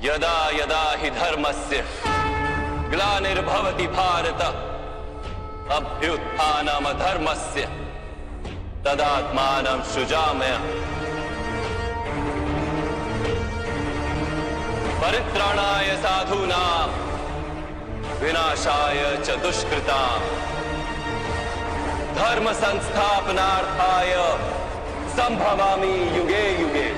यदा यदा हि धर्मस्य ग्लानिर्भवति भारत अभ्युत्थानमधर्मस्य तदात्मानं सृजाम्यहम् परित्राणाय साधूनां विनाशाय च दुष्कृताम् धर्म संस्थापनार्थाय संभवामि युगे युगे।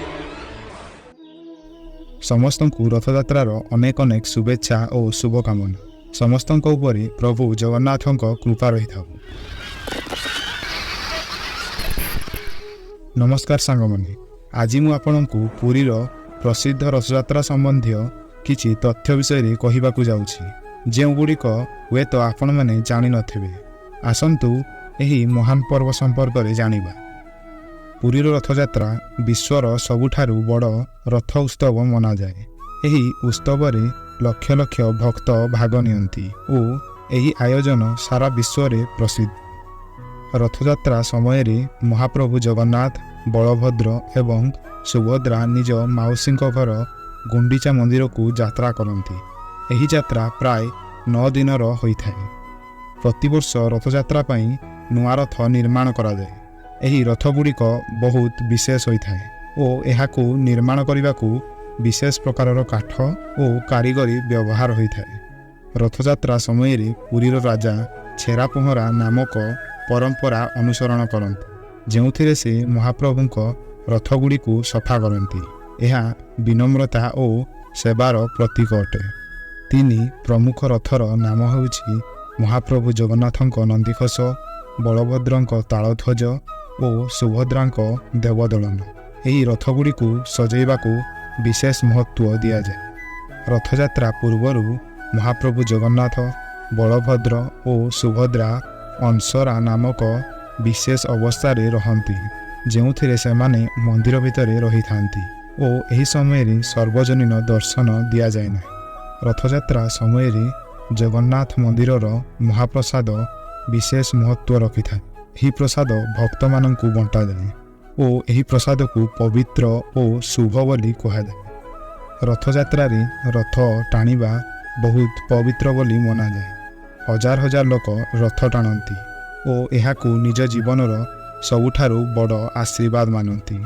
समस्त रथयात्रार अनेक अनेक शुभेच्छा और शुभकामना समस्त उपरे प्रभु जगन्नाथ कृपा रही था। नमस्कार सांगमाने, आज मु आपनकु पुरीर प्रसिद्ध रथयात्रा संबंधी किछि तथ्य विषय कहवाकू जाउछि जेउगुड़िक हुए तो आपण मैंने जानि नथिबे। आसंतु एही महान पर्व संपर्क में जानिबा। पुरीर रथयात्रा विश्वर सबुठारु बड़ रथ उत्सव मना जाए। एही उत्सव रे लक्ष लक्ष भक्त भाग नियंती ओ एही आयोजन सारा विश्व रे प्रसिद्ध। रथयात्रा समय रे महाप्रभु जगन्नाथ, बलभद्र एवं सुभद्रा निज माउसी घर गुंडीचा मंदिर को यात्रा करती। एही यात्रा प्राय 9 दिनर होइथाए। प्रतिवर्ष रथयात्रा पई नुआ रथ निर्माण करा जाए। एही रथ गुड़िक बहुत विशेष होइथाए ओ एहाकू निर्माण करने विशेष प्रकारर काठ और कारीगरी व्यवहार होइथाए। रथयात्रा समय रे पुरीर राजा छेरा पहरा नामक परंपरा अनुसरण करते, जेउथिरे से महाप्रभुंक रथ गुड़िक सफा करती। यह विनम्रता और सेवार प्रतीक अटे। 3 प्रमुख रथर नाम होउछि महाप्रभु जगन्नाथंक नंदीघोष, बलभद्रंक तालध्वज और सुभद्रांक देवदलन। यही रथ गुड़िक सजाइबाकू विशेष महत्व दिया जाए। रथयात्रा पूर्वर महाप्रभु जगन्नाथ, बलभद्र और सुभद्रा अंसरा नामक विशेष अवस्था रे रहंती, जेउथिरे सेमाने मंदिर भितरे रही थांती ओ एही समय रे सर्वजनीन दर्शन दिया जाए ना। रथयात्रा समय रे जगन्नाथ मंदिरर महाप्रसाद विशेष महत्व रखि था। यही प्रसाद भक्त माननकु बंटा जाए ओ एही प्रसाद को पवित्र और शुभ बोली कहा जाए। रथयात्रा रे रथ टाणीबा बहुत पवित्र बोली मना जाए। हजार हजार लोक रथ टाणती ओ एहाकू निज जीवनर सबुठारु बड़ आशीर्वाद मानती।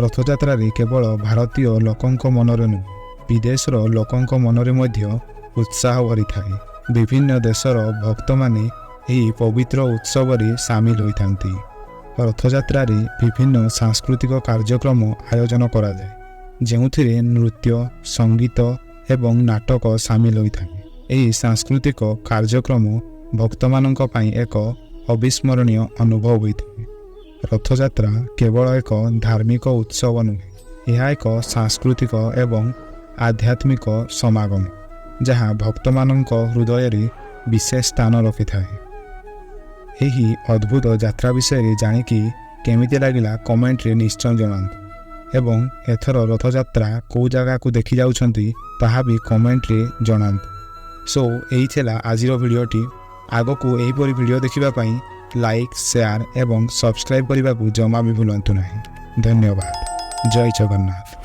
रथयात्रा रे केवल भारतीय लोकंक मनरे नुह विदेशर लोकंक मनरे मध्य उत्साह भरी थाए। विभिन्न देशर भक्त माने एही पवित्र उत्सव रे शामिल होइथांती। रथयात्रा रे विभिन्न सांस्कृतिक कार्यक्रम आयोजन करा जाए, जेउथिरे नृत्य, संगीत एवं नाटक शामिल होइथाए। एही सांस्कृतिक कार्यक्रम भक्त माननक पई एक अविस्मरणीय अनुभव होइथाए। रथयात्रा केवल एक धार्मिक उत्सव नुहे, यह एक सांस्कृतिक एवं आध्यात्मिक समागम जहाँ भक्त माननक हृदय रे विशेष स्थान रखि थाए। यही अद्भुत यात्रा विषय जानिकी केमिति लागिला कमेंट रे निश्चय जणांतु एवं एथर रथयात्रा कौ जगह को देखि जाउछंती ताहा भी कमेंट रे जणांतु। सो एही थिला आजिर भिडियोटी। आगो को एही परि भिडियो देखिबा पई लाइक, शेयर एवं सब्सक्राइब करने को जमा भी भूलु नहीं। धन्यवाद। जय जगन्नाथ।